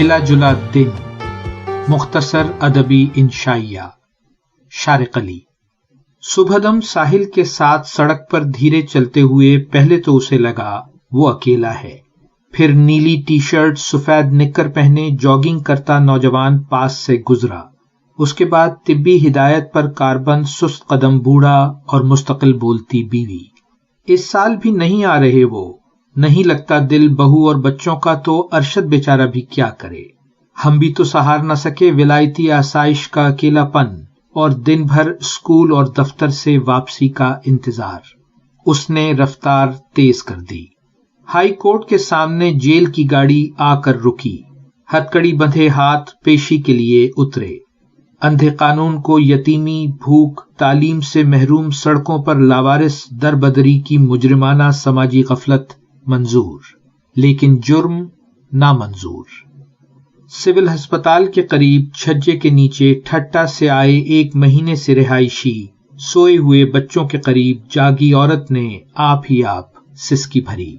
ملا جلا دن، مختصر ادبی انشائیہ، شارق علی۔ صبح دم ساحل کے ساتھ سڑک پر دھیرے چلتے ہوئے پہلے تو اسے لگا وہ اکیلا ہے، پھر نیلی ٹی شرٹ سفید نکر پہنے جاگنگ کرتا نوجوان پاس سے گزرا، اس کے بعد طبی ہدایت پر کاربند سست قدم بوڑھا اور مستقل بولتی بیوی۔ اس سال بھی نہیں آ رہے وہ، نہیں لگتا دل بہو اور بچوں کا، تو ارشد بیچارہ بھی کیا کرے، ہم بھی تو سہار نہ سکے ولایتی آسائش کا اکیلا پن اور دن بھر اسکول اور دفتر سے واپسی کا انتظار۔ اس نے رفتار تیز کر دی۔ ہائی کورٹ کے سامنے جیل کی گاڑی آ کر رکی، ہتکڑی بندھے ہاتھ پیشی کے لیے اترے۔ اندھے قانون کو یتیمی، بھوک، تعلیم سے محروم سڑکوں پر لاوارث دربدری کی مجرمانہ سماجی غفلت منظور، لیکن جرم نامنظور۔ سول ہسپتال کے قریب چھجے کے نیچے ٹھٹا سے آئے 1 مہینے سے رہائشی سوئے ہوئے بچوں کے قریب جاگی عورت نے آپ ہی آپ سسکی بھری،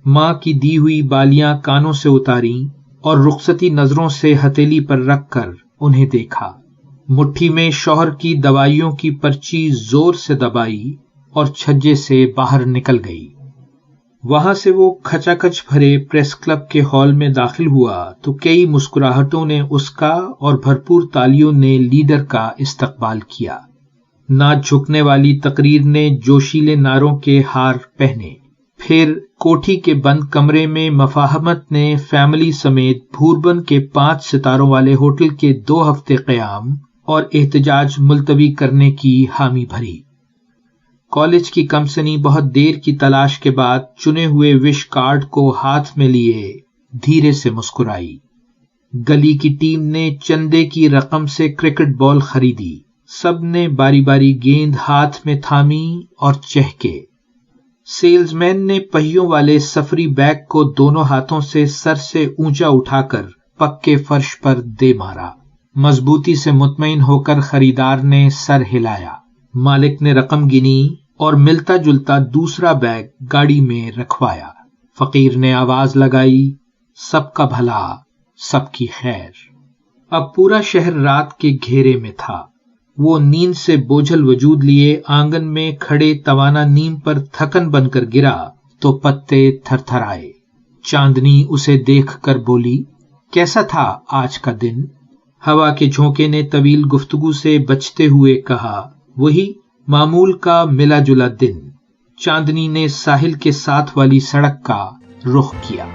ماں کی دی ہوئی بالیاں کانوں سے اتاری اور رخصتی نظروں سے ہتھیلی پر رکھ کر انہیں دیکھا۔ مٹھی میں شوہر کی دوائیوں کی پرچی زور سے دبائی اور چھجے سے باہر نکل گئی۔ وہاں سے وہ کھچا کھچ بھرے پریس کلب کے ہال میں داخل ہوا تو کئی مسکراہٹوں نے اس کا اور بھرپور تالیوں نے لیڈر کا استقبال کیا۔ نہ جھکنے والی تقریر نے جوشیلے نعروں کے ہار پہنے، پھر کوٹھی کے بند کمرے میں مفاہمت نے فیملی سمیت بھوربن کے 5 ستاروں والے ہوٹل کے 2 ہفتے قیام اور احتجاج ملتوی کرنے کی حامی بھری۔ کالج کی کمسنی بہت دیر کی تلاش کے بعد چنے ہوئے وش کارڈ کو ہاتھ میں لیے دھیرے سے مسکرائی۔ گلی کی ٹیم نے چندے کی رقم سے کرکٹ بال خریدی، سب نے باری باری گیند ہاتھ میں تھامی اور چہکے۔ سیلز مین نے پہیوں والے سفری بیگ کو دونوں ہاتھوں سے سر سے اونچا اٹھا کر پکے فرش پر دے مارا۔ مضبوطی سے مطمئن ہو کر خریدار نے سر ہلایا۔ مالک نے رقم گنی اور ملتا جلتا دوسرا بیگ گاڑی میں رکھوایا۔ فقیر نے آواز لگائی، سب کا بھلا، سب کی خیر۔ اب پورا شہر رات کے گھیرے میں تھا۔ وہ نیند سے بوجھل وجود لیے آنگن میں کھڑے توانا نیم پر تھکن بن کر گرا تو پتے تھر تھر آئے۔ چاندنی اسے دیکھ کر بولی، کیسا تھا آج کا دن؟ ہوا کے جھونکے نے طویل گفتگو سے بچتے ہوئے کہا، وہی معمول کا ملا جلا دن۔ چاندنی نے ساحل کے ساتھ والی سڑک کا رخ کیا۔